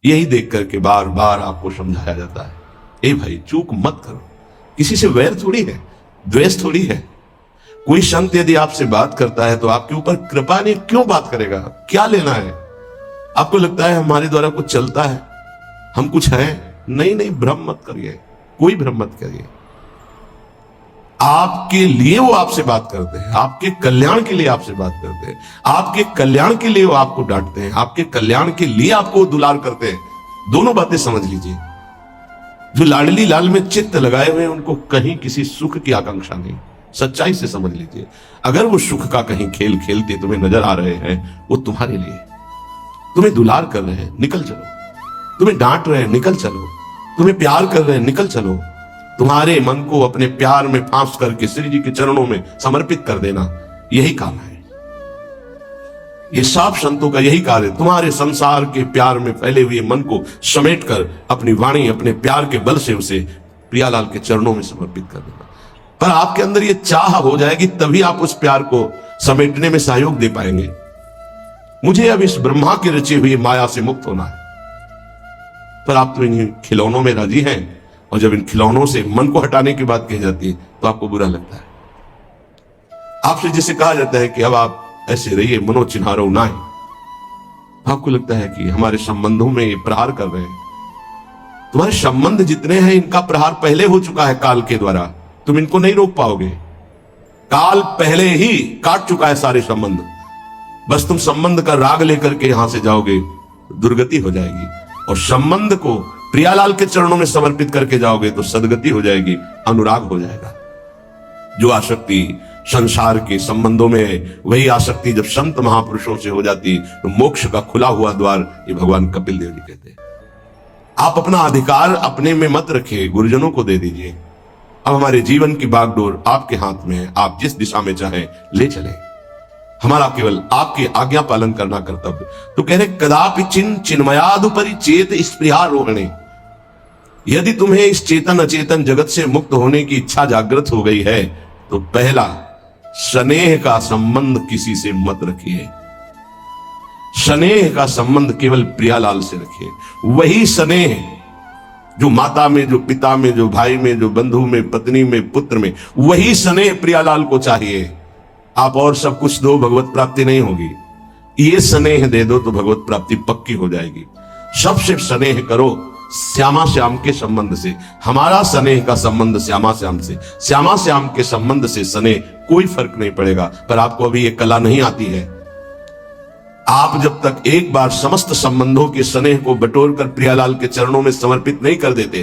यही देख करके बार बार आपको समझाया जाता है, ए भाई चूक मत करो। किसी से वैर थोड़ी है, द्वेष थोड़ी है। कोई संत यदि आपसे बात करता है तो आपके ऊपर कृपा नहीं, क्यों बात करेगा? क्या लेना है? आपको लगता है हमारे द्वारा कुछ चलता है, हम कुछ हैं? नहीं नहीं, भ्रम मत करिए, कोई भ्रम मत करिए। आपके लिए वो आपसे बात करते हैं, आपके कल्याण के लिए आपसे बात करते हैं, आपके कल्याण के लिए वो आपको डांटते हैं, आपके कल्याण के लिए आपको दुलार करते हैं। दोनों बातें समझ लीजिए। जो लाडली लाल में चित्त लगाए हुए हैं उनको कहीं किसी सुख की आकांक्षा नहीं। सच्चाई से समझ लीजिए। अगर वो सुख का कहीं खेल खेलते तुम्हें नजर आ रहे हैं, वो तुम्हारे लिए। तुम्हें दुलार कर रहे हैं, निकल चलो। तुम्हें डांट रहे हैं, निकल चलो। तुम्हें प्यार कर रहे हैं, निकल चलो। तुम्हारे मन को अपने प्यार में फांस करके श्री जी के चरणों में समर्पित कर देना, यही काम है। ये सब संतों का यही कार्य, तुम्हारे संसार के प्यार में फैले हुए मन को समेट कर अपनी वाणी, अपने प्यार के बल से उसे प्रियालाल के चरणों में समर्पित कर देना। पर आपके अंदर ये चाह हो जाएगी, तभी आप उस प्यार को समेटने में सहयोग दे पाएंगे। मुझे अब इस ब्रह्मा के रचे हुए माया से मुक्त होना है। पर आप तो इन खिलौनों में राजी हैं, और जब इन खिलौनों से मन को हटाने की बात कही जाती है तो आपको बुरा लगता है। आपसे जिसे कहा जाता है कि अब आप ऐसे रहिए, मनो चिन्हारो ना है, आपको लगता है कि हमारे संबंधों में ये प्रहार कर रहे हैं। तुम्हारे संबंध जितने हैं, इनका प्रहार पहले हो चुका है काल के द्वारा। तुम इनको नहीं रोक पाओगे। काल पहले ही काट चुका है सारे संबंध। बस तुम संबंध का राग लेकर के यहां से जाओगे, दुर्गति हो जाएगी। और संबंध को प्रियालाल के चरणों में समर्पित करके जाओगे तो सदगति हो जाएगी, अनुराग हो जाएगा। जो आसक्ति संसार के संबंधों में है, वही आसक्ति जब संत महापुरुषों से हो जाती तो मोक्ष का खुला हुआ द्वार, ये भगवान कपिल देव जी कहते हैं। आप अपना अधिकार अपने में मत रखिए, गुरुजनों को दे दीजिए। अब हमारे जीवन की बागडोर आपके हाथ में है, आप जिस दिशा में चाहें ले चलें। हमारा केवल आपकी आज्ञा पालन करना कर्तव्य। तो कह रहे कदापि चिन्मयादुपरि चेत स्पृहारोहणे। यदि तुम्हें इस चेतन अचेतन जगत से मुक्त होने की इच्छा जागृत हो गई है तो पहला, स्नेह का संबंध किसी से मत रखिए। स्नेह का संबंध केवल प्रियालाल से रखिए। वही स्नेह जो माता में, जो पिता में, जो भाई में, जो बंधु में, पत्नी में, पुत्र में, वही स्नेह प्रियालाल को चाहिए। आप और सब कुछ दो, भगवत प्राप्ति नहीं होगी। ये स्नेह दे दो तो भगवत प्राप्ति पक्की हो जाएगी। सबसे स्नेह करो श्यामा श्याम के संबंध से। हमारा स्नेह का संबंध श्यामा श्याम से, श्यामा श्याम के संबंध से स्नेह, कोई फर्क नहीं पड़ेगा। पर आपको अभी ये कला नहीं आती है। आप जब तक एक बार समस्त संबंधों के स्नेह को बटोर कर प्रियालाल के चरणों में समर्पित नहीं कर देते,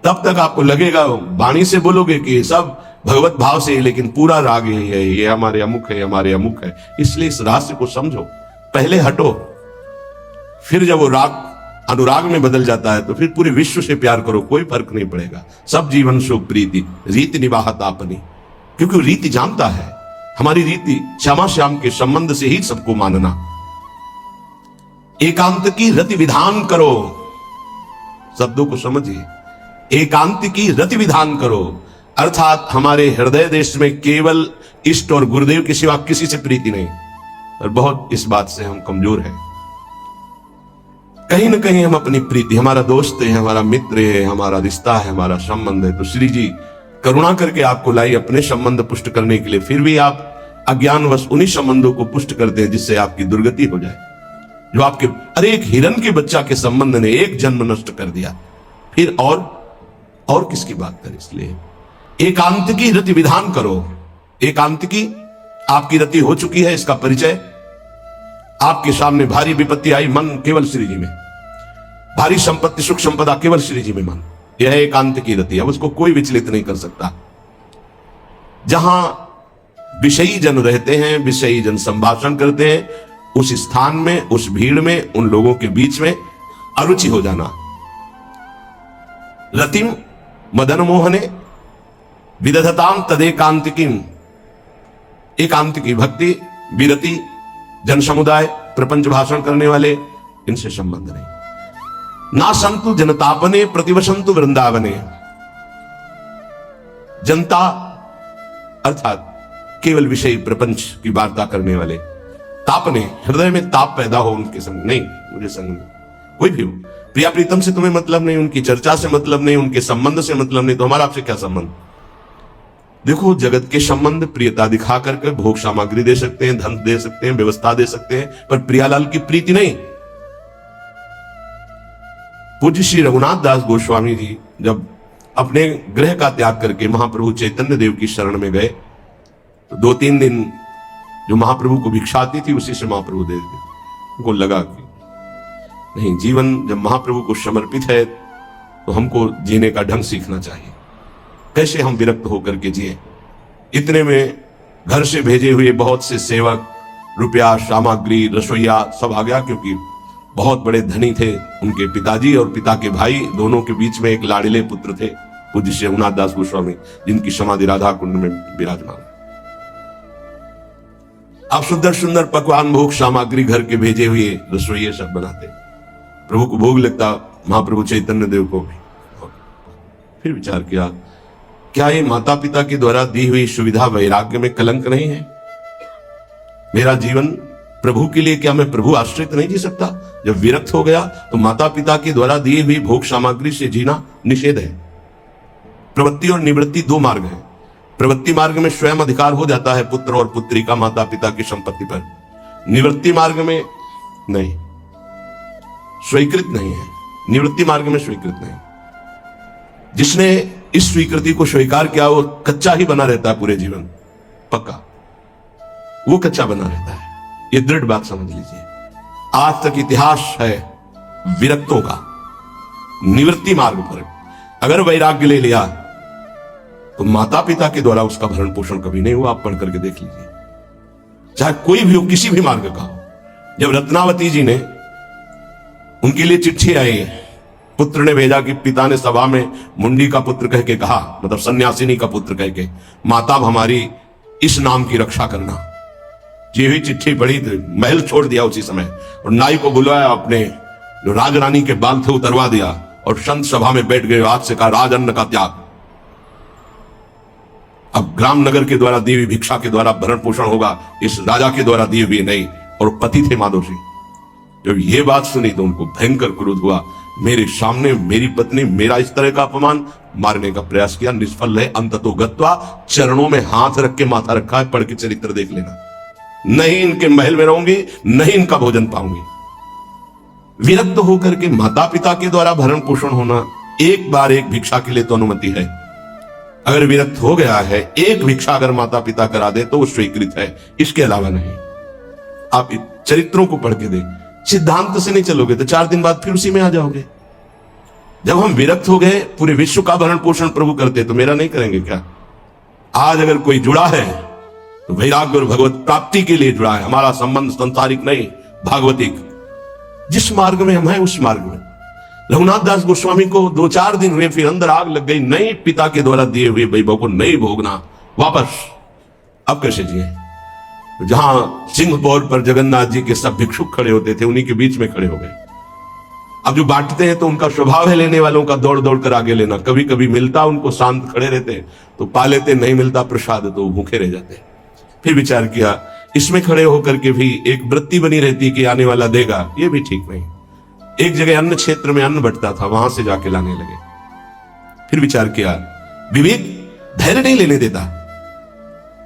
तब तक आपको लगेगा, वाणी से बोलोगे कि सब भगवत भाव से, लेकिन पूरा राग यही है, ये हमारे अमुक है, हमारे अमुक है। इसलिए इस रहस्य को समझो, पहले हटो। फिर जब वो राग अनुराग में बदल जाता है तो फिर पूरे विश्व से प्यार करो, कोई फर्क नहीं पड़ेगा। सब जीवन सुख प्रीति रीति निवाहत आपनी। क्योंकि रीति जानता है, हमारी रीति श्यामा श्याम के संबंध से ही सबको मानना। एकांत की रति विधान करो, शब्दों को समझिए। एकांत की रति विधान करो, अर्थात हमारे हृदय देश में केवल इष्ट और गुरुदेव के सिवा किसी से प्रीति नहीं। और बहुत इस बात से हम कमजोर हैं। कहीं ना कहीं हम अपनी प्रीति, हमारा दोस्त है, हमारा मित्र है, हमारा रिश्ता है, हमारा संबंध है, तो श्री जी करुणा करके आपको लाई अपने संबंध पुष्ट करने के लिए। फिर भी आप अज्ञानवश उन्हीं संबंधों को पुष्ट करते हैं जिससे आपकी दुर्गति हो जाए। जो आपके, अरे एक हिरण के बच्चा के संबंध ने एक जन्म नष्ट कर दिया, फिर और किसकी बात करें। इसलिए एकांत की रति विधान करो। एकांत की आपकी रति हो चुकी है, इसका परिचय। आपके सामने भारी विपत्ति आई, मन केवल श्री जी में। भारी संपत्ति सुख संपदा केवल श्री जी में मन। यह एकांत की रति। अब उसको कोई विचलित नहीं कर सकता। जहां विषयी जन रहते हैं, विषयी जन संभाषण करते हैं, उस स्थान में, उस भीड़ में, उन लोगों के बीच में अरुचि हो जाना। रतिम मदन मोहने विदधताम तदेकांतिकीम। एकांत की भक्ति, विरति, जन समुदाय, प्रपंच भाषण करने वाले, इनसे संबंध नहीं। ना संतु जनतापने प्रतिवसंतु वृंदावने। जनता अर्थात केवल विषय प्रपंच की वार्ता करने वाले। तापने, हृदय में ताप पैदा हो उनके संग नहीं, मुझे संग नहीं। कोई भी हो, प्रिया प्रीतम से तुम्हें मतलब नहीं, उनकी चर्चा से मतलब नहीं, उनके संबंध से मतलब नहीं, तो हमारा आपसे क्या संबंध? देखो, जगत के संबंध प्रियता दिखा करके भोग सामग्री दे सकते हैं, धन दे सकते हैं, व्यवस्था दे सकते हैं, पर प्रियालाल की प्रीति नहीं। पूज्य श्री रघुनाथ दास गोस्वामी जी जब अपने गृह का त्याग करके महाप्रभु चैतन्य देव की शरण में गए, तो 2-3 दिन जो महाप्रभु को भिक्षा आती थी उसी से महाप्रभु दे देते। उनको लगा कि नहीं, जीवन जब महाप्रभु को समर्पित है तो हमको जीने का ढंग सीखना चाहिए, कैसे हम विरक्त होकर के जिए। इतने में घर से भेजे हुए बहुत से सेवक, रुपया, सामग्री, रसोईया सब आ गया, क्योंकि बहुत बड़े धनी थे उनके पिताजी और पिता के भाई दोनों के बीच में एक लाड़िले पुत्र थे पूज्य श्री रघुनाथ दास गोस्वामी, जिनकी समाधि राधा कुंड में विराजमान। अब सुंदर सुंदर पकवान, भोग सामग्री घर के भेजे हुए रसोइये सब बनाते, प्रभु को भोग लगता, महाप्रभु चैतन्य देव को भी। फिर विचार किया, क्या ये माता पिता के द्वारा दी हुई सुविधा वैराग्य में कलंक नहीं है? मेरा जीवन प्रभु के लिए, क्या मैं प्रभु आश्रित नहीं जी सकता? जब विरक्त हो गया तो माता पिता के द्वारा दी हुई भोग सामग्री से जीना निषेध है। प्रवृत्ति और निवृत्ति 2 मार्ग हैं। प्रवृत्ति मार्ग में स्वयं अधिकार हो जाता है पुत्र और पुत्री का माता पिता की संपत्ति पर, निवृत्ति मार्ग में नहीं, स्वीकृत नहीं है। निवृत्ति मार्ग में स्वीकृत नहीं। जिसने इस स्वीकृति को स्वीकार किया वो कच्चा ही बना रहता है पूरे जीवन, पक्का वो कच्चा बना रहता है। ये दृढ़ बात समझ लीजिए। आज तक इतिहास है विरक्तों का। निवृत्ति मार्ग पर अगर वैराग्य ले लिया तो माता पिता के द्वारा उसका भरण पोषण कभी नहीं हुआ। आप पढ़ करके देख लीजिए, चाहे कोई भी हो, किसी भी मार्ग का हो। जब रत्नावती जी ने, उनके लिए चिट्ठी आई, पुत्र ने भेजा कि पिता ने सभा में मुंडी का पुत्र कह के कहा, मतलब सन्यासिनी का पुत्र कह के, माता हमारी इस नाम की रक्षा करना। ये हुई चिट्ठी पढ़ी तो महल छोड़ दिया उसी समय, और नाई को बुलाया, अपने जो राजरानी के बाल थे उतरवा दिया, और संत सभा में बैठ गए। आज से कहा राज अन्न का त्याग। अब ग्राम नगर के द्वारा दी हुई भिक्षा के द्वारा भरण पोषण होगा, इस राजा के द्वारा दी हुई नहीं। और पति थे माधव सिंह। जब ये बात सुनी तो उनको भयंकर क्रोध हुआ। मेरे सामने मेरी पत्नी, मेरा इस तरह का अपमान, मारने का प्रयास किया, निष्फल रहे। अंततो गत्वा, चरणों में हाथ रख के माथा रखा है, पढ़ के चरित्र देख लेना। नहीं इनके महल में रहूंगी, नहीं इनका भोजन पाऊंगी। विरक्त होकर के माता पिता के द्वारा भरण पोषण होना एक बार एक भिक्षा के लिए तो अनुमति है। अगर विरक्त हो गया है, एक भिक्षा अगर माता पिता करा दे तो वो स्वीकृत है, इसके अलावा नहीं। आप चरित्रों को पढ़ के दें। सिद्धांत से नहीं चलोगे तो 4 दिन बाद फिर उसी में आ जाओगे। जब हम विरक्त हो गए, पूरे विश्व का भरण पोषण प्रभु करते, तो मेरा नहीं करेंगे क्या? आज अगर कोई जुड़ा है तो वैराग्य और भगवत प्राप्ति के लिए जुड़ा है। हमारा संबंध संसारिक नहीं, भागवतिक। जिस मार्ग में हम हैं उस मार्ग में। रघुनाथ दास गोस्वामी को 2-4 दिन हुए, फिर अंदर आग लग गई। नहीं, पिता के द्वारा दिए हुए वैभव को नहीं भोगना, वापस। अब कैसे जिए? जहां सिंहपौर पर जगन्नाथ जी के सब भिक्षुक खड़े होते थे, उन्हीं के बीच में खड़े हो गए। अब जो बांटते हैं तो उनका स्वभाव है लेने वालों का दौड़ दौड़ कर आगे लेना। कभी कभी मिलता, उनको शांत खड़े रहते तो पा लेते, नहीं मिलता प्रसाद तो भूखे रह जाते। फिर विचार किया, इसमें खड़े होकर के भी एक वृत्ति बनी रहती कि आने वाला देगा, ये भी ठीक नहीं। एक जगह अन्न क्षेत्र में अन्न बंटता था, वहां से जाके लाने लगे। फिर विचार किया, विवेक धैर्य नहीं लेने देता।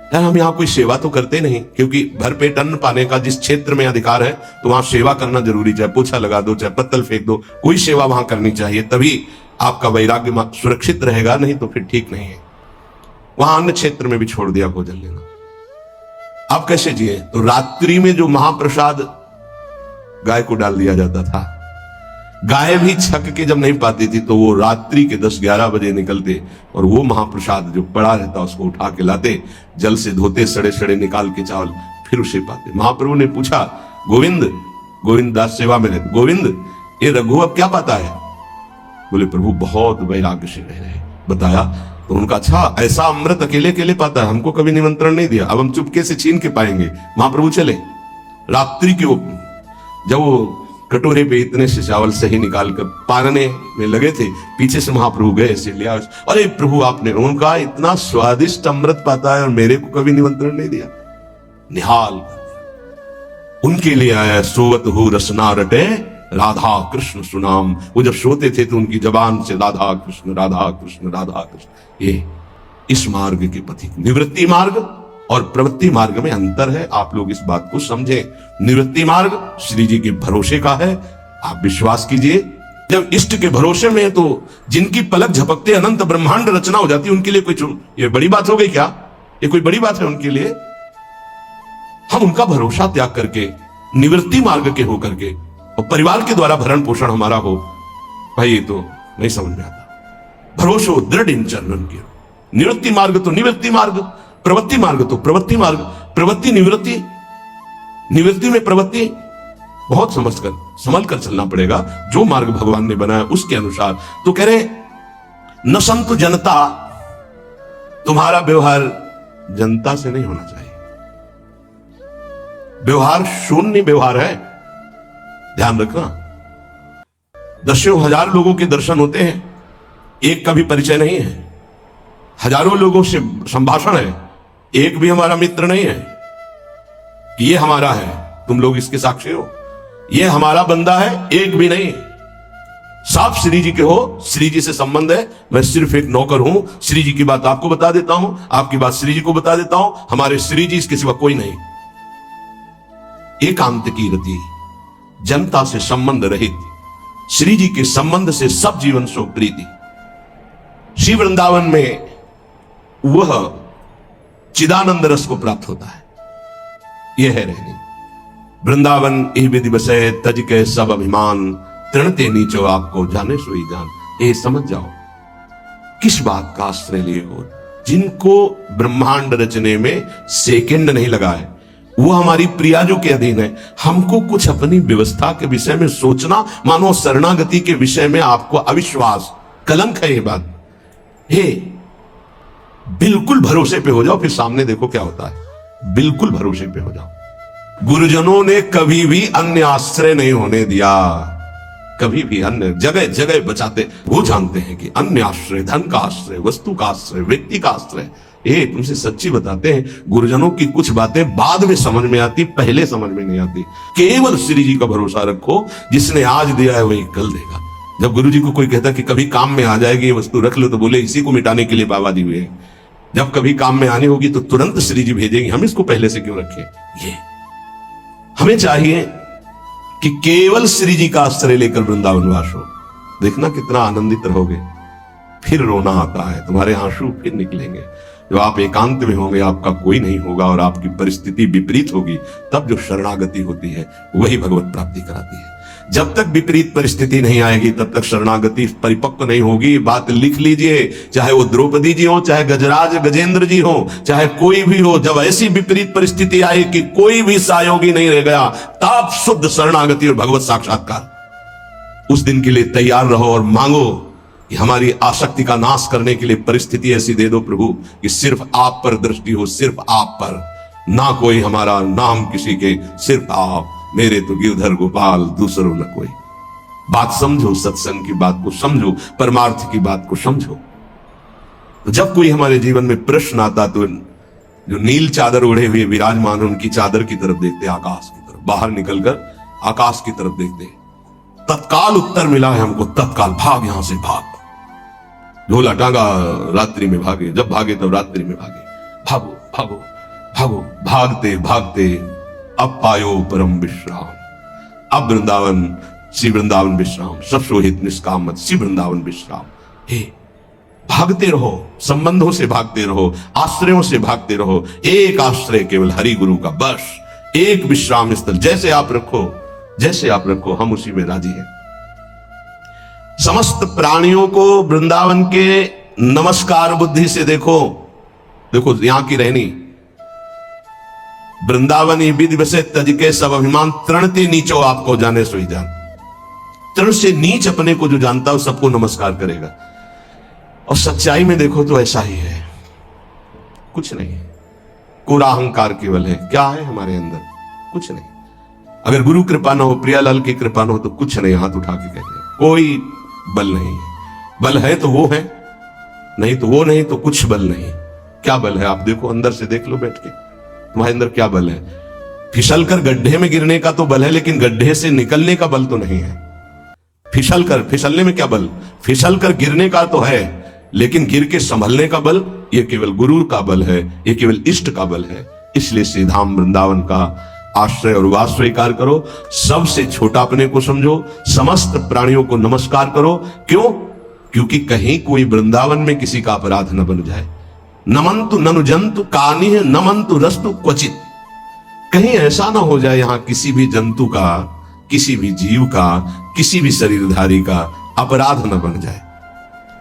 यार हम यहां कोई सेवा तो करते नहीं, क्योंकि भरपेट अन्न पाने का जिस क्षेत्र में अधिकार है तो वहां सेवा करना जरूरी। चाहे पोछा लगा दो, चाहे पत्तल फेंक दो, कोई सेवा वहां करनी चाहिए, तभी आपका वैराग्य सुरक्षित रहेगा, नहीं तो फिर ठीक नहीं है। वहां अन्न क्षेत्र में भी छोड़ दिया भोजन लेना। आप कैसे जिए? तो रात्रि में जो महाप्रसाद गाय को डाल दिया जाता था, गाय भी छक के जब नहीं पाती थी तो वो रात्रि के 10-11 बजे निकलते और वो महाप्रसाद जो पड़ा रहता उसको उठा के लाते, जल से धोते, सड़े सड़े निकाल के चावल, फिर उसे पाते। महाप्रभु ने पूछा, गोविंद, गोविंद दास सेवा में रहते, गोविंद ये रघु अब क्या पाता है? बोले प्रभु बहुत वैराग्य से रह रहे। बताया तो उनका, अच्छा ऐसा अमृत अकेले अकेले पाता है, हमको कभी निमंत्रण नहीं दिया, अब हम चुपके से छीन के पाएंगे। महाप्रभु चले रात्रि के, जब वो कटोरे पे इतने से चावल सही निकाल कर पारने में लगे थे, पीछे से महाप्रभु गए, ऐसे लिया। अरे प्रभु आपने, उनका इतना स्वादिष्ट अमृत पाता है और मेरे को कभी निमंत्रण नहीं दिया। निहाल उनके लिए आया, सोवत हु रसना रटे राधा कृष्ण सुनाम। वो जब सोते थे तो उनकी जबान से राधा कृष्ण राधा कृष्ण राधा कृष्ण। ये इस मार्ग के पथिक। निवृत्ति मार्ग और प्रवृत्ति मार्ग में अंतर है, आप लोग इस बात को समझें। निवृत्ति मार्ग श्री जी के भरोसे का है, आप विश्वास कीजिए। जब इष्ट के भरोसे में है तो जिनकी पलक झपकते अनंत ब्रह्मांड रचना हो जाती है, उनके लिए कोई ये बड़ी बात हो गई क्या? ये कोई बड़ी बात है उनके लिए? हम उनका भरोसा त्याग करके निवृत्ति मार्ग के होकर के और परिवार के द्वारा भरण पोषण हमारा हो, भाई ये तो नहीं समझ में आता। भरोसो दृढ़ इन चरणन के। निवृत्ति मार्ग तो निवृत्ति मार्ग, प्रवृत्ति मार्ग तो प्रवृत्ति मार्ग। प्रवृत्ति निवृत्ति, निवृत्ति में प्रवृत्ति, बहुत समझ कर चलना पड़ेगा। जो मार्ग भगवान ने बनाया उसके अनुसार। तो कह रहे न संतु जनता, तुम्हारा व्यवहार जनता से नहीं होना चाहिए। व्यवहार शून्य व्यवहार है, ध्यान रखना। दसों हजार लोगों के दर्शन होते हैं, एक का भी परिचय नहीं है। हजारों लोगों से संभाषण है, एक भी हमारा मित्र नहीं है। ये हमारा है, तुम लोग इसके साक्षी हो। ये हमारा बंदा है, एक भी नहीं। साफ श्री जी के हो, श्री जी से संबंध है। मैं सिर्फ एक नौकर हूं, श्री जी की बात आपको बता देता हूं, आपकी बात श्री जी को बता देता हूं। हमारे श्री जी इसके सिवा कोई नहीं। एकांत की रति, जनता से संबंध रहित, श्री जी के संबंध से सब जीवन सो प्रीति। श्री वृंदावन में वह चिदानंद रस को प्राप्त होता है। यह है रहनी। वृंदावन यह विधि बसे तज के सब अभिमान, तृणते नीचो आपको जाने सोई जान। ये समझ जाओ किस बात का आश्रय लिए हो। जिनको ब्रह्मांड रचने में सेकंड नहीं लगा है, वो हमारी प्रियाजों के अधीन है। हमको कुछ अपनी व्यवस्था के विषय में सोचना, मानो शरणागति के विषय में आपको अविश्वास, कलंक है ये बात। हे, बिल्कुल भरोसे पे हो जाओ, फिर सामने देखो क्या होता है। बिल्कुल भरोसे पे हो जाओ। गुरुजनों ने कभी भी अन्य आश्रय नहीं होने दिया, कभी भी। अन्य जगह जगह बचाते। वो जानते हैं कि अन्य आश्रय, धन का आश्रय, वस्तु का आश्रय, व्यक्ति का आश्रय, ये तुमसे सच्ची बताते हैं। गुरुजनों की कुछ बातें बाद में समझ में आती, पहले समझ में नहीं आती। केवल श्री जी का भरोसा रखो, जिसने आज दिया है वही कल देगा। जब गुरु जी को कोई कहता कि कभी काम में आ जाएगी ये वस्तु, रख लो, तो बोले इसी को मिटाने के लिए बाबा दी हुए हैं। जब कभी काम में आनी होगी तो तुरंत श्री जी भेजेंगे, हम इसको पहले से क्यों रखें? ये हमें चाहिए कि केवल श्री जी का आश्रय लेकर वृंदावन वास हो। देखना कितना आनंदित रहोगे। फिर रोना आता है, तुम्हारे आंसू फिर निकलेंगे। जब आप एकांत में होंगे, आपका कोई नहीं होगा और आपकी परिस्थिति विपरीत होगी, तब जो शरणागति होती है वही भगवत प्राप्ति कराती है। जब तक विपरीत परिस्थिति नहीं आएगी तब तक शरणागति परिपक्व नहीं होगी। बात लिख लीजिए, चाहे वो द्रौपदी जी हो, चाहे गजराज गजेंद्र जी हो, चाहे कोई भी हो, जब ऐसी विपरीत परिस्थिति आए कि कोई भी सहयोगी नहीं रह गया, तब शुद्ध शरणागति और भगवत साक्षात्कार। उस दिन के लिए तैयार रहो और मांगो कि हमारी आसक्ति का नाश करने के लिए परिस्थिति ऐसी दे दो प्रभु कि सिर्फ आप पर दृष्टि हो, सिर्फ आप पर, ना कोई हमारा, नाम किसी के, सिर्फ आप। मेरे तो गिरधर गोपाल, दूसरों न कोई। बात समझो, सत्संग की बात को समझो, परमार्थ की बात को समझो। तो जब कोई हमारे जीवन में प्रश्न आता तो जो नील चादर ओढ़े हुए विराजमान, उनकी चादर की तरफ देखते, आकाश की तरफ। बाहर निकलकर आकाश की तरफ देखते, तत्काल उत्तर मिला है हमको, तत्काल भाग, यहां से भाग। झोला टांगा, रात्रि में भागे, जब भागे तब रात्रि में भागे। भागो भागो भागो, भागते भागते अब पायो परम विश्राम। अब वृंदावन, श्री वृंदावन विश्राम, सब शोहित निष्काम मत, श्री वृंदावन विश्राम। हे, भागते रहो, संबंधों से भागते रहो, आश्रयों से भागते रहो। एक आश्रय केवल हरि गुरु का, बस एक विश्राम स्थल। जैसे आप रखो, जैसे आप रखो, हम उसी में राजी हैं। समस्त प्राणियों को वृंदावन के नमस्कार बुद्धि से देखो। देखो यहां की रहनी, वृंदावन विधि बसे तज के सब अभिमान, तृणते नीचो आपको जाने सोई जान। तृण से नीच अपने को जो जानता है सबको नमस्कार करेगा। और सच्चाई में देखो तो ऐसा ही है, कुछ नहीं है। कोरा अहंकार केवल है। क्या है हमारे अंदर? कुछ नहीं। अगर गुरु कृपा ना हो, प्रियालाल की कृपा ना हो तो कुछ नहीं। हाथ उठा के कहते हैं, कोई बल नहीं है। बल है तो वो है, नहीं तो वो नहीं, तो कुछ बल नहीं। क्या बल है? आप देखो, अंदर से देख लो बैठ के, तुम्हारे अंदर क्या बल है। फिसल कर गड्ढे में गिरने का तो बल है, लेकिन गड्ढे से निकलने का बल तो नहीं है। फिसलने में क्या बल, फिसल कर गिरने का तो है, लेकिन गिर के संभलने का बल ये केवल गुरु का बल है, ये केवल इष्ट का बल है। इसलिए श्री धाम वृंदावन का आश्रय और वास स्वीकार करो, सबसे छोटा अपने को समझो, समस्त प्राणियों को नमस्कार करो। क्यों? क्योंकि कहीं कोई वृंदावन में किसी का अपराध न बन जाए। नमंतु ननु जंतु कानिह नमंतु रस्तु क्वचित, कहीं ऐसा ना हो जाए यहां किसी भी जंतु का, किसी भी जीव का, किसी भी शरीरधारी का अपराध न बन जाए।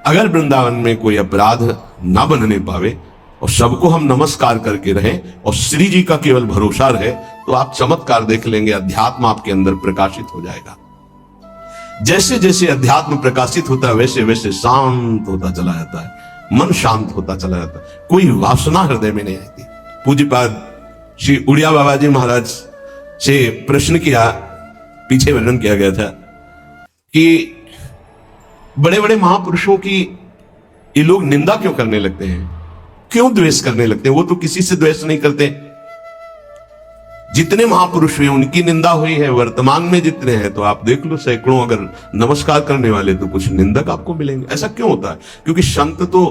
अगर वृंदावन में कोई अपराध ना बनने पावे और सबको हम नमस्कार करके रहें और श्री जी का केवल भरोसा रहे, तो आप चमत्कार देख लेंगे, अध्यात्म आपके अंदर प्रकाशित हो जाएगा। जैसे जैसे अध्यात्म प्रकाशित होता है वैसे वैसे शांत होता चला जाता है, मन शांत होता चला जाता है, कोई वासना हृदय में नहीं आती। पूज्यपाद श्री उड़िया बाबा जी महाराज से प्रश्न किया, पीछे वर्णन किया गया था कि बड़े बड़े महापुरुषों की ये लोग निंदा क्यों करने लगते हैं, क्यों द्वेष करने लगते हैं? वो तो किसी से द्वेष नहीं करते। जितने महापुरुष हुए उनकी निंदा हुई है, वर्तमान में जितने हैं तो आप देख लो सैकड़ों अगर नमस्कार करने वाले तो कुछ निंदक आपको मिलेंगे। ऐसा क्यों होता है? क्योंकि संत तो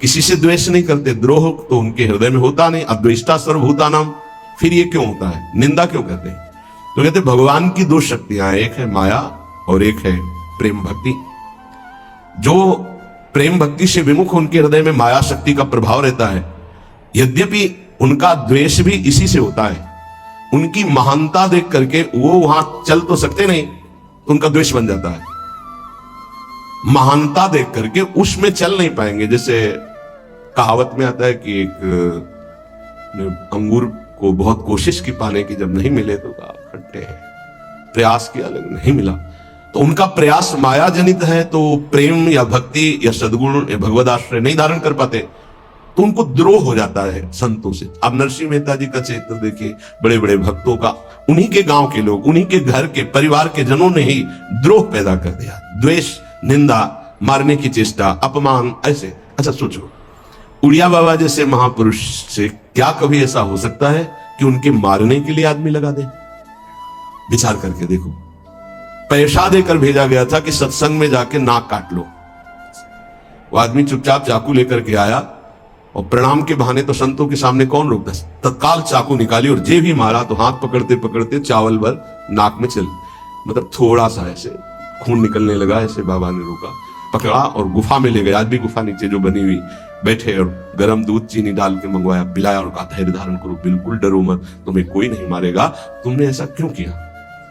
किसी से द्वेष नहीं करते, द्रोह तो उनके हृदय में होता नहीं। अद्वेष्टा सर्वभूतानाम, फिर ये क्यों होता है, निंदा क्यों करते हैं? तो कहते भगवान की दो शक्तियां, एक है माया और एक है प्रेम भक्ति। जो प्रेम भक्ति से विमुख, उनके हृदय में माया शक्ति का प्रभाव रहता है। यद्यपि उनका द्वेष भी इसी से होता है, उनकी महानता देख करके वो वहां चल तो सकते नहीं, तो उनका द्वेष बन जाता है। महानता देख करके उसमें चल नहीं पाएंगे। जैसे कहावत में आता है कि एक अंगूर को बहुत कोशिश की पाने की, जब नहीं मिले तो खट्टे हैं, प्रयास किया लेकिन नहीं मिला। तो उनका प्रयास माया जनित है, तो प्रेम या भक्ति या सद्गुण या भगवद आश्रय नहीं धारण कर पाते, तो उनको द्रोह हो जाता है संतों से। अब नरसिंह मेहता जी का चरित्र देखिए, बड़े बड़े भक्तों का, उन्हीं के गांव के लोग, उन्हीं के घर के परिवार के जनों ने ही द्रोह पैदा कर दिया। द्वेष, निंदा, मारने की चेष्टा, अपमान, ऐसे। अच्छा सोचो, उड़िया बाबा जैसे महापुरुष से क्या कभी ऐसा हो सकता है कि उनके मारने के लिए आदमी लगा दे? विचार करके देखो। पैसा देकर भेजा गया था कि सत्संग में जाके नाक काट लो। वो आदमी चुपचाप चाकू लेकर के आया और प्रणाम के बहाने तो संतों के सामने कौन रोकता, तत्काल चाकू निकाली और जे भी मारा तो हाथ पकड़ते पकड़ते चावल भर नाक में चल, मतलब थोड़ा सा ऐसे खून निकलने लगा। ऐसे बाबा ने रोका, पकड़ा और गुफा में ले गए। आज भी गुफा नीचे जो बनी हुई, बैठे और गर्म दूध चीनी डाल के मंगवाया, पिलाया और कहा धैर्य धारण करो, बिल्कुल डरो मत, तुम्हें कोई नहीं मारेगा, तुमने ऐसा क्यों किया?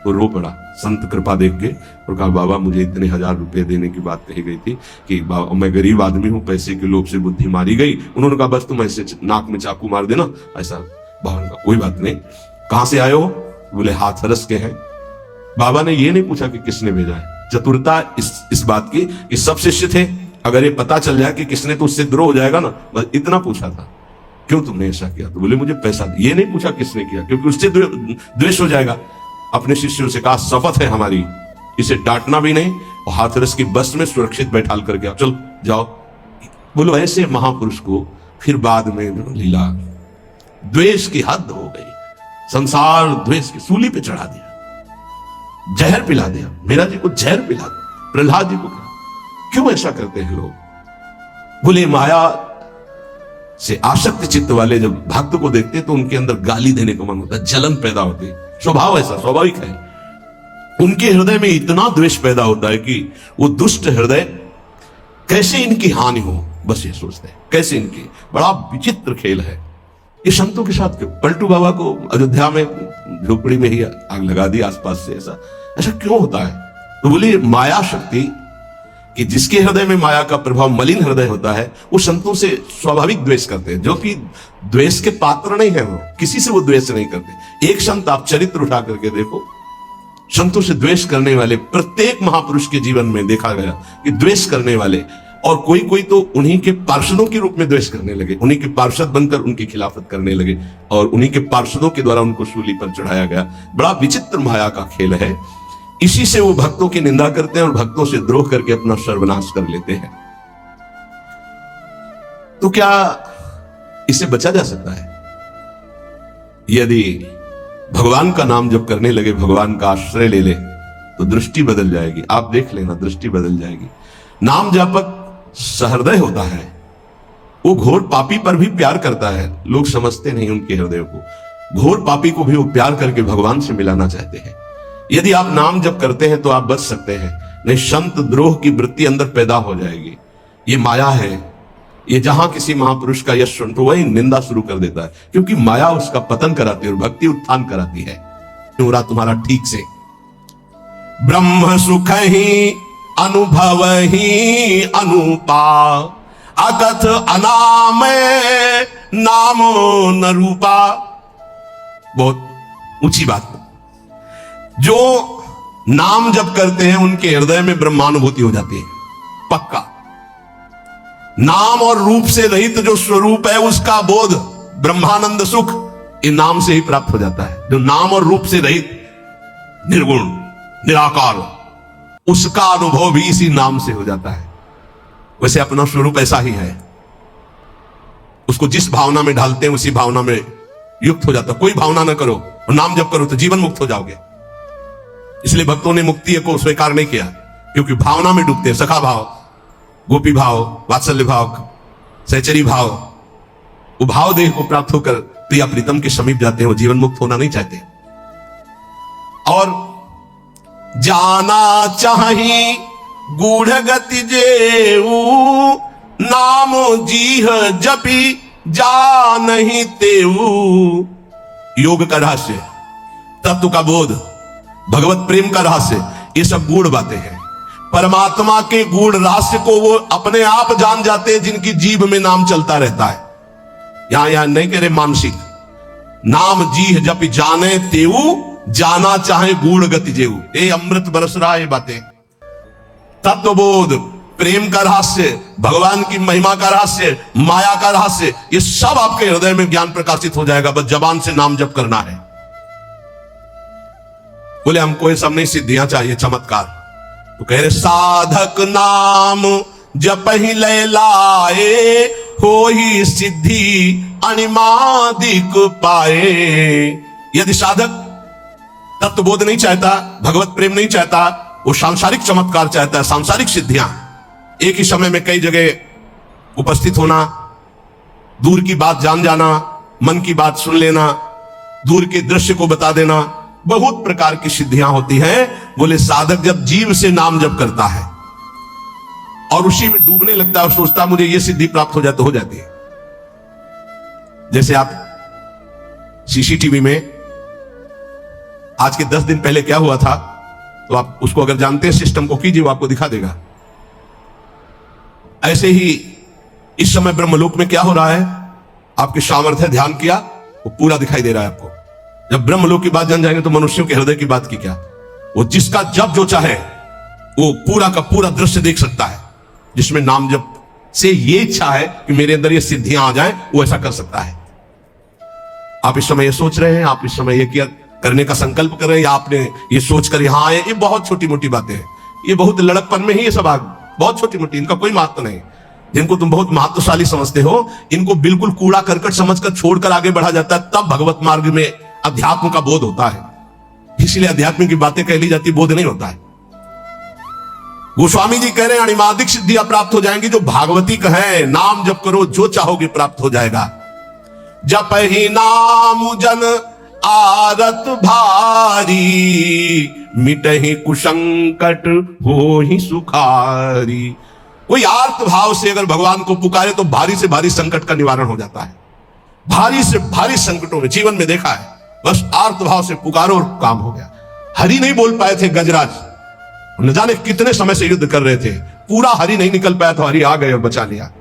तो रो पड़ा संत कृपा देख के और कहा बाबा मुझे इतने 1000 रुपए देने की बात कही गई थी कि बाबा मैं गरीब आदमी हूं, पैसे के लोभ से बुद्धि मारी गई। उन्होंने कहा बस तुम ऐसे नाक में चाकू मार देना। ऐसा बाबा ने कहा कोई बात नहीं। कहां से आए हो? बोले हाथरस के हैं। बाबा ने ये नहीं पूछा कि किसने भेजा है। चतुरता इस बात की कि सब शिष्य थे, अगर ये पता चल जाए कि किसने तो उससे द्रोह हो जाएगा ना, बस इतना पूछा था क्यों तुमने ऐसा किया? तो बोले मुझे पैसा। ये नहीं पूछा किसने किया, क्योंकि उससे द्वेष हो जाएगा। अपने शिष्यों से कहा शपथ है हमारी, इसे डांटना भी नहीं और हाथरस की बस में सुरक्षित बैठाल करके आओ, चल जाओ। बोलो ऐसे महापुरुष को फिर बाद में लीला, द्वेष की हद हो गई, संसार द्वेष की सूली पे चढ़ा दिया, जहर पिला दिया। मेरा जी को जहर पिला दिया, प्रहलाद जी को कहा। क्यों ऐसा करते हैं लोग? बोले माया से आसक्त चित्त वाले जब भक्त को देखते हैं तो उनके अंदर गाली देने का मन होता है, जलन पैदा होती है। स्वभाव ऐसा स्वाभाविक है। उनके हृदय में इतना द्वेष पैदा होता है कि वो दुष्ट हृदय कैसे इनकी हानि हो, बस ये सोचते हैं कैसे इनकी। बड़ा विचित्र खेल है ये संतों के साथ। क्यों? पलटू बाबा को अयोध्या में झोपड़ी में ही आग लगा दी आसपास से। ऐसा क्यों होता है? तो बोली माया शक्ति कि जिसके हृदय में माया का प्रभाव, मलिन हृदय होता है, वो संतों से स्वाभाविक द्वेष करते हैं, जो कि द्वेष के पात्र नहीं है। वो किसी से वो द्वेष नहीं करते। एक संत आप चरित्र उठा करके देखो, संतों से द्वेष करने वाले प्रत्येक महापुरुष के जीवन में देखा गया कि द्वेष करने वाले, और कोई कोई तो उन्हीं के पार्षदों के रूप में द्वेष करने लगे, उन्हीं के पार्षद बनकर उनकी खिलाफत करने लगे और उन्हीं के पार्षदों के द्वारा उनको सूली पर चढ़ाया गया। बड़ा विचित्र माया का खेल है। इसी से वो भक्तों की निंदा करते हैं और भक्तों से द्रोह करके अपना सर्वनाश कर लेते हैं। तो क्या इससे बचा जा सकता है? यदि भगवान का नाम जप करने लगे, भगवान का आश्रय ले ले, तो दृष्टि बदल जाएगी। आप देख लेना, दृष्टि बदल जाएगी। नाम जापक सहृदय होता है, वो घोर पापी पर भी प्यार करता है। लोग समझते नहीं उनके हृदय को। घोर पापी को भी वो प्यार करके भगवान से मिलाना चाहते हैं। यदि आप नाम जप करते हैं तो आप बच सकते हैं, नहीं संत द्रोह की वृत्ति अंदर पैदा हो जाएगी। ये माया है, ये जहां किसी महापुरुष का यश सुन तो वही निंदा शुरू कर देता है, क्योंकि माया उसका पतन कराती है और भक्ति उत्थान कराती है। पूरा तुम्हारा ठीक से ब्रह्म सुख ही अनुभव ही अनुपा, अकथ अनामय नामो न रूपा। बहुत ऊंची बात। जो नाम जप करते हैं उनके हृदय में ब्रह्मानुभूति हो जाती है, पक्का। नाम और रूप से रहित जो स्वरूप है उसका बोध, ब्रह्मानंद सुख, ये नाम से ही प्राप्त हो जाता है। जो नाम और रूप से रहित, निर्गुण, निराकार, उसका अनुभव भी इसी नाम से हो जाता है। वैसे अपना स्वरूप ऐसा ही है, उसको जिस भावना में ढालते हैं उसी भावना में युक्त हो जाता है। कोई भावना ना करो और नाम जप करो तो जीवन मुक्त हो जाओगे। इसलिए भक्तों ने मुक्ति को स्वीकार नहीं किया, क्योंकि भावना में डूबते हैं। सखा भाव, गोपी भाव, वात्सल्य भाव, सहचरी भाव, वो भाव देह को प्राप्त होकर प्रिया प्रीतम के समीप जाते हैं। वो जीवन मुक्त होना नहीं चाहते। और जाना चाही गूढ़ गति जेऊ, नाम जीह जपी जा नहीं तेऊ। योग का रहस्य, तत्व का बोध, भगवत प्रेम का रहस्य, ये सब गूढ़ बातें हैं। परमात्मा के गूढ़ रहस्य को वो अपने आप जान जाते हैं जिनकी जीभ में नाम चलता रहता है। यहां नहीं कह रहे मानसिक, नाम जीह जपि जाने तेऊ, जाना चाहे गूढ़ गति जेऊ। ये अमृत बरस रहा है। ये बातें तत्वबोध, प्रेम का रहस्य, भगवान की महिमा का रहस्य, माया का रहस्य, ये सब आपके हृदय में ज्ञान प्रकाशित हो जाएगा। बस जबान से नाम जप करना है। बोले हमको ये सब नहीं, सिद्धियां चाहिए, चमत्कार। तो कह रहे साधक नाम जप ही ले लाए, हो ही सिद्धि अनिमादिक पाए। यदि साधक तत्वबोध नहीं चाहता, भगवत प्रेम नहीं चाहता, वो सांसारिक चमत्कार चाहता है, सांसारिक सिद्धियां, एक ही समय में कई जगह उपस्थित होना, दूर की बात जान जाना, मन की बात सुन लेना, दूर के दृश्य को बता देना, बहुत प्रकार की सिद्धियां होती हैं। बोले साधक जब जीव से नाम जप करता है और उसी में डूबने लगता है और सोचता मुझे ये सिद्धि प्राप्त हो जाए, तो हो जाती है। जैसे आप सीसीटीवी में आज के 10 दिन पहले क्या हुआ था, तो आप उसको अगर जानते हैं सिस्टम को कीजिए, वो आपको दिखा देगा। ऐसे ही इस समय ब्रह्मलोक में क्या हो रहा है, आपके सामर्थ्य ध्यान किया, वो पूरा दिखाई दे रहा है आपको। जब ब्रह्मलोक की बात जान जाएंगे तो मनुष्यों के हृदय की बात की क्या, वो जिसका जब जो चाहे वो पूरा का पूरा दृश्य देख सकता है। जिसमें नाम जप से ये इच्छा है कि मेरे अंदर ये सिद्धियां आ जाएं, वो ऐसा कर सकता है। आप इस समय ये सोच रहे हैं, आप इस समय ये किया करने का संकल्प कर रहे हैं, या आपने ये सोचकर यहां आए, ये बहुत छोटी मोटी बातें हैं। ये बहुत लड़कपन में ही ये सब बहुत छोटी मोटी, इनका कोई महत्व नहीं। जिनको तुम बहुत महत्वशाली समझते हो, इनको बिल्कुल कूड़ा करकट समझकर छोड़कर आगे बढ़ा जाता है, तब भगवत मार्ग में अध्यात्म का बोध होता है। इसलिए अध्यात्म की बातें कह ली जाती, बोध नहीं होता है। गोस्वामी जी कह रहे हैं अनिमादिक सिद्धियां प्राप्त हो जाएंगी। जो भागवतिक है, नाम जप करो, जो चाहोगे प्राप्त हो जाएगा। जप ही नाम जन आरत भारी, मिटहि कुसंकट हो ही सुखारी। कोई आर्त भाव से अगर भगवान को पुकारे तो भारी से भारी संकट का निवारण हो जाता है। भारी से भारी संकटों में जीवन में देखा है, बस आर्त भाव से पुकारो और काम हो गया। हरि नहीं बोल पाए थे गजराज, न जाने कितने समय से युद्ध कर रहे थे, पूरा हरि नहीं निकल पाया तो हरि आ गए और बचा लिया।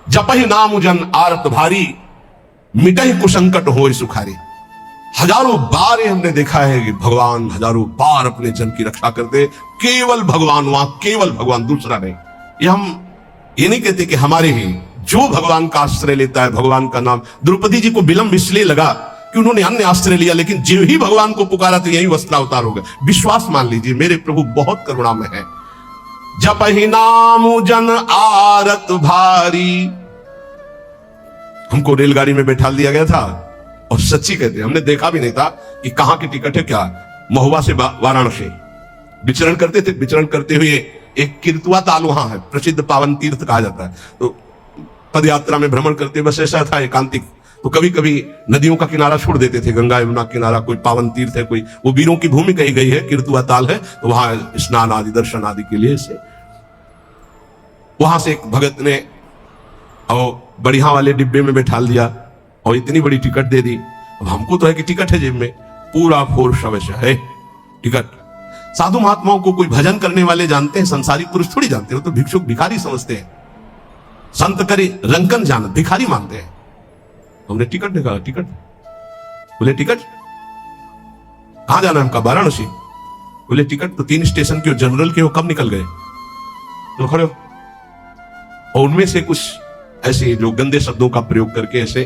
जपहि नाम जन आरत भारी, मिटहि कुसंकट होय सुखारी। हजारों बार हमने देखा है कि भगवान हजारों बार अपने जन की रक्षा करते। केवल भगवान, वहां केवल भगवान, दूसरा नहीं। ये हम ये नहीं कहते कि हमारे ही, जो भगवान का आश्रय लेता है, भगवान का नाम। द्रौपदी जी को विलंब इसलिए लगा कि उन्होंने अन्य आश्रय लिया, लेकिन जो ही भगवान को पुकारा तो यही वस्त्रावतार हो गया। विश्वास मान लीजिए, मेरे प्रभु बहुत करुणा में है। जपहि नाम जन आरत भारी। हमको रेलगाड़ी में बैठा दिया गया था और सच्ची कहते हैं हमने देखा भी नहीं था कि कहां की टिकट है, क्या महुआ से वाराणसी, विचरण करते थे। विचरण करते हुए एक किरतुआ ताल वहां है, प्रसिद्ध पावन तीर्थ कहा जाता है। तो पद यात्रा में भ्रमण करते बस ऐसा था एकांतिक, तो कभी कभी नदियों का किनारा छोड़ देते थे, गंगा यमुना किनारा, कोई पावन तीर्थ है, कोई वो वीरों की भूमि कही गई है, किरतुआ ताल है, तो वहां स्नान आदि दर्शन आदि के लिए से वहां से एक भगत ने और बढ़िया वाले डिब्बे में बैठा दिया और इतनी बड़ी टिकट दे दी। अब हमको तो है कि टिकट है जेब में, पूरा फोर्स अवश्य है टिकट। साधु महात्माओं को कोई भजन करने वाले जानते हैं, संसारी पुरुष थोड़ी जानते हो, तो भिक्षुक भिखारी समझते हैं। संत करे रंकन जान, भिखारी मानते हैं। हमने टिकट निकाला, टिकट बोले टिकट कहां जाना है हमका? वाराणसी। बोले टिकट तो 3 स्टेशन के जनरल के हो, कब निकल गए? तो खड़े हो। और उनमें से कुछ ऐसे जो गंदे शब्दों का प्रयोग करके ऐसे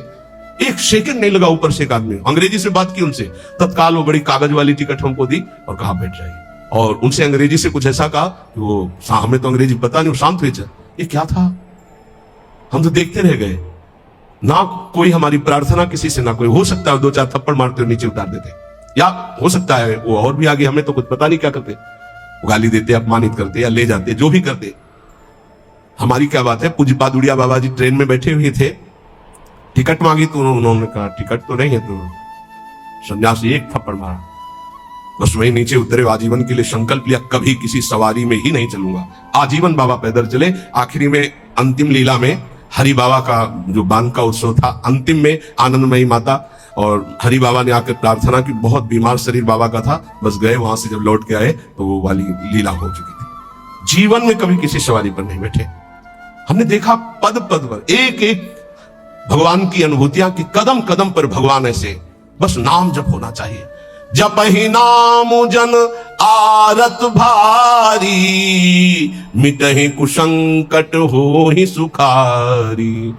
एक सेकंड नहीं लगा, ऊपर से एक आदमी अंग्रेजी से बात की उनसे, तत्काल वो बड़ी कागज वाली टिकट हमको दी और कहा बैठ जाइए। और उनसे अंग्रेजी से कुछ ऐसा कहा कि वो हमें तो अंग्रेजी पता नहीं, वो शांत हुए। ये क्या था? हम तो देखते रह गए, ना कोई हमारी प्रार्थना किसी से, ना कोई। हो सकता है 2-4 थप्पड़ मारते और नीचे उतार देते, या हो सकता है वो और भी आगे, हमें तो कुछ पता नहीं क्या करते, गाली देते, अपमानित करते या ले जाते, जो भी करते। हमारी क्या बात है। पूज्य पादुड़िया बाबा जी ट्रेन में बैठे हुए थे, टिकट मांगी तो उन्होंने कहा टिकट तो नहीं है, तो सन्यासी एक थप्पड़ मारा, बस वही नीचे उतरे। आजीवन के लिए संकल्प लिया, कभी किसी सवारी में ही नहीं चलूंगा। आजीवन बाबा पैदल चले। आखिरी में अंतिम लीला में हरि बाबा का जो बांध का उत्सव था, अंतिम में आनंदमयी माता और हरि बाबा ने आकर प्रार्थना की। बहुत बीमार शरीर बाबा का था, बस गए। वहां से जब लौट के आए तो वो वाली लीला हो चुकी थी। जीवन में कभी किसी सवारी पर नहीं बैठे। हमने देखा पद पद पर एक एक भगवान की अनुभूतियां, कि कदम कदम पर भगवान ऐसे, बस नाम जप होना चाहिए। जप ही नाम जन आरत भारी, मिटहि कुसंकट हो ही सुखारी।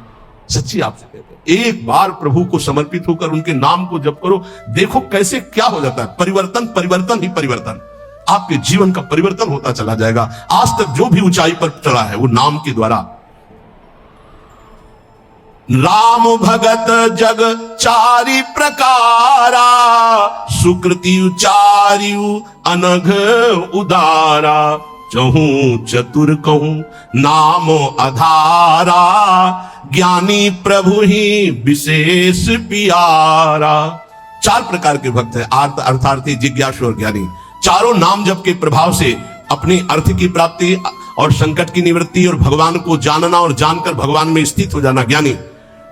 सच्ची आपसे कहते हैं, एक बार प्रभु को समर्पित होकर उनके नाम को जप करो, देखो कैसे क्या हो जाता है। परिवर्तन, परिवर्तन ही परिवर्तन। आपके जीवन का परिवर्तन होता चला जाएगा। आज तक जो भी ऊंचाई पर चला है वो नाम के द्वारा। राम भगत जग चारि प्रकारा, सुकृति उचारियु अनघ उदारा, चहूं चतुर कहूं नाम आधारा, ज्ञानी प्रभु ही विशेष प्यारा। 4 प्रकार के भक्त हैं, अर्थार्थी, जिज्ञासु और ज्ञानी। चारों नाम जप के प्रभाव से अपनी अर्थ की प्राप्ति और संकट की निवृत्ति और भगवान को जानना और जानकर भगवान में स्थित हो जाना ज्ञानी।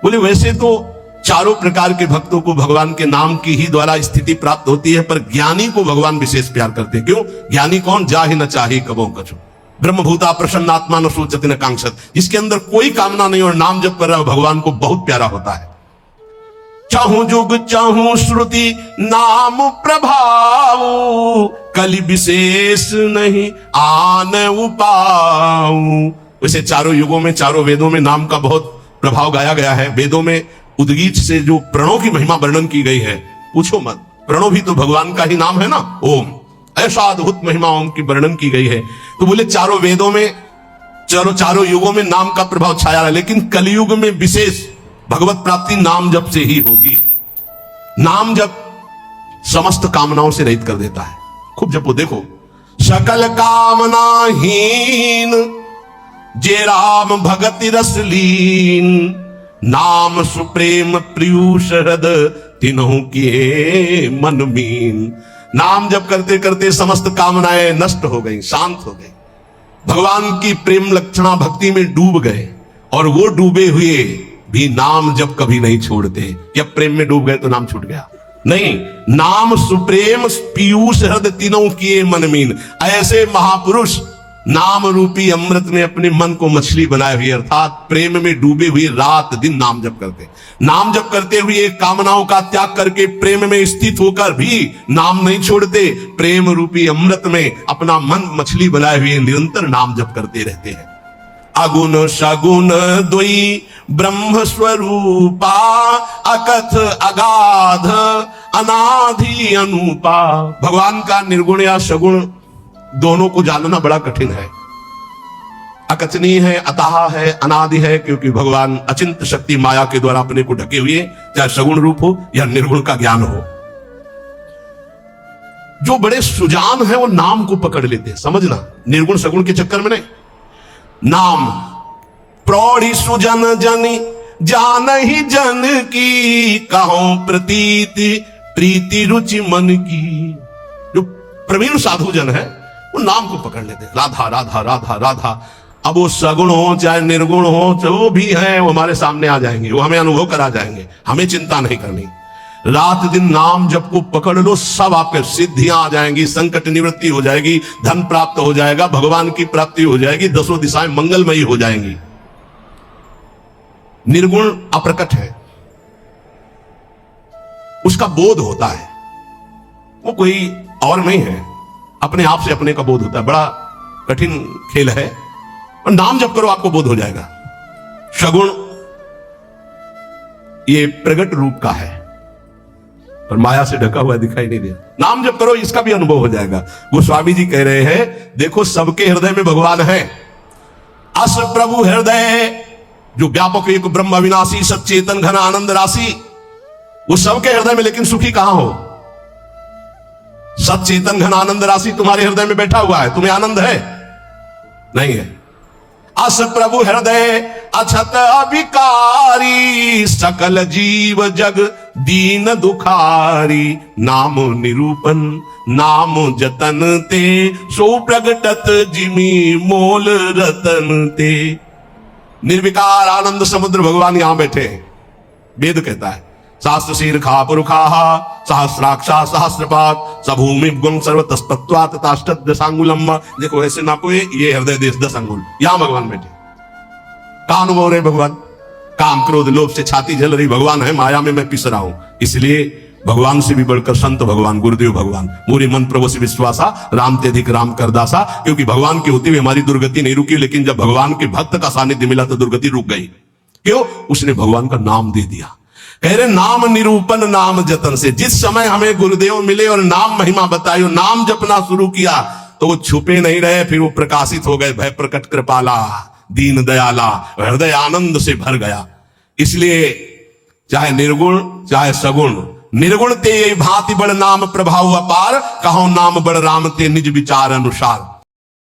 बोले वैसे तो चारों प्रकार के भक्तों को भगवान के नाम की ही द्वारा स्थिति प्राप्त होती है, पर ज्ञानी को भगवान विशेष प्यार करते हैं। क्यों? ज्ञानी कौन? जाहि न चाहि कबो कछु, ब्रह्मभूता प्रसन्नात्मा न सोचति न कांक्षत। जिसके अंदर कोई कामना नहीं और नाम जप कर रहा है, भगवान को बहुत प्यारा होता है। चाहूं जुग चाहूं श्रुति नाम प्रभाव, कलि विशेष नहीं आन उपाऊ। वैसे चारों युगों में, चारों वेदों में नाम का बहुत प्रभाव गाया गया है। वेदों में उद्गीत से जो प्रणों की महिमा वर्णन की गई है, पूछो मत। प्रणों भी तो भगवान का ही नाम है ना, ओम। ऐसा अद्भुत महिमा ओम की वर्णन की गई है। तो बोले चारों वेदों में, चारों युगों में नाम का प्रभाव छाया है, लेकिन कलयुग में विशेष भगवत प्राप्ति नाम जप से ही होगी। नाम जप समस्त कामनाओं से रहित कर देता है। खूब जपो, देखो। सकल कामनाहीन जे राम भगति रसलीन, नाम सुप्रेम प्रियुष हृद तिन्हु किए मन मीन। नाम जप करते करते समस्त कामनाएं नष्ट हो गई, शांत हो गई, भगवान की प्रेम लक्षणा भक्ति में डूब गए। और वो डूबे हुए भी नाम जप कभी नहीं छोड़ते। या प्रेम में डूब गए तो नाम छूट गया? नहीं। नाम सुप्रेम पीयूष हृद तीनों किए मन मीन। ऐसे महापुरुष नाम रूपी अमृत में अपने मन को मछली बनाए हुए, अर्थात प्रेम में डूबे हुए रात दिन नाम जप करते। नाम जप करते हुए कामनाओं का त्याग करके प्रेम में स्थित होकर भी नाम नहीं छोड़ते। प्रेम रूपी अमृत में अपना मन मछली बनाए हुए निरंतर नाम जप करते रहते हैं। अगुण सगुण द्वयी ब्रह्म स्वरूपा, अकथ अगाध अनाधि अनुपा। भगवान का निर्गुण या सगुण दोनों को जानना बड़ा कठिन है। अकथनीय है, अतः है, अनादि है, क्योंकि भगवान अचिंत शक्ति माया के द्वारा अपने को ढके हुए, चाहे सगुण रूप हो या निर्गुण का ज्ञान हो। जो बड़े सुजान है वो नाम को पकड़ लेते हैं, समझना, निर्गुण सगुण के चक्कर में नहीं। नाम प्रौढ़ी सुजन जनी जान ही जन की, कहो प्रतीति प्रीति रुचि मन की। जो प्रवीण साधु जन है वो नाम को पकड़ लेते हैं, राधा राधा राधा राधा। अब वो सगुण हो चाहे निर्गुण हो, जो भी है वो हमारे सामने आ जाएंगे, वो हमें अनुभव करा जाएंगे, हमें चिंता नहीं करनी। रात दिन नाम जप को पकड़ लो, सब आपके सिद्धियां आ जाएंगी, संकट निवृत्ति हो जाएगी, धन प्राप्त हो जाएगा, भगवान की प्राप्ति हो जाएगी, दसों दिशाएं मंगलमयी हो जाएंगी। निर्गुण अप्रकट है, उसका बोध होता है, वो कोई और नहीं है, अपने आप से अपने का बोध होता है। बड़ा कठिन खेल है, और नाम जप करो आपको बोध हो जाएगा। सगुण ये प्रगट रूप का है और माया से ढका हुआ दिखाई नहीं दिया। नाम जप करो, इसका भी अनुभव हो जाएगा। गोस्वामी जी कह रहे हैं, देखो सबके हृदय में भगवान है। अस प्रभु हृदय, जो व्यापक एक ब्रह्म अविनाशी सच्चेतन घन आनंद राशि, वो सबके हृदय में, लेकिन सुखी कहां हो? सच्चेतन घन आनंद राशि तुम्हारे हृदय में बैठा हुआ है, तुम्हें आनंद है? नहीं है। अस प्रभु हृदय अछत अभिकारी, सकल जीव जग दीन दुखारी। नाम निरूपण नाम जतन ते, सो प्रगटत जिमी मोल रतन ते। निर्विकार आनंद समुद्र भगवान यहां बैठे हैं। वेद कहता है, शास्त्र शीर्षा पुरुषा सहस्राक्षा सहस्रपात सभूमि गुण सर्वतस्तत्वात् ताष्टदशांगुलम। देखो ऐसे नापो, ये हृदय देश 10 अंगुल, यहां भगवान बैठे। का अनुभव रहे भगवान? काम क्रोध लोभ से छाती जल रही, भगवान है माया में मैं पिस रहा हूं। इसलिए भगवान से भी बढ़कर संत भगवान, गुरुदेव भगवान। मोरे मन प्रभु से विश्वासा, राम ते अधिक राम कर दासा। क्योंकि भगवान की होती हुई हमारी दुर्गति नहीं रुकी, लेकिन जब भगवान के भक्त का सानिध्य मिला तो दुर्गति रुक गई। क्यों? उसने भगवान का नाम दे दिया। कह रहे नाम निरूपण नाम जतन से। जिस समय हमें गुरुदेव मिले और नाम महिमा बताई, नाम जपना शुरू किया, तो वो छुपे नहीं रहे, फिर वो प्रकाशित हो गए। भय प्रकट कृपाला दीन दयाला, हृदय आनंद से भर गया। इसलिए चाहे निर्गुण चाहे सगुण, निर्गुण ते भांति बड़ नाम प्रभाव अपार, कहो नाम बड़ राम ते निज विचार अनुसार।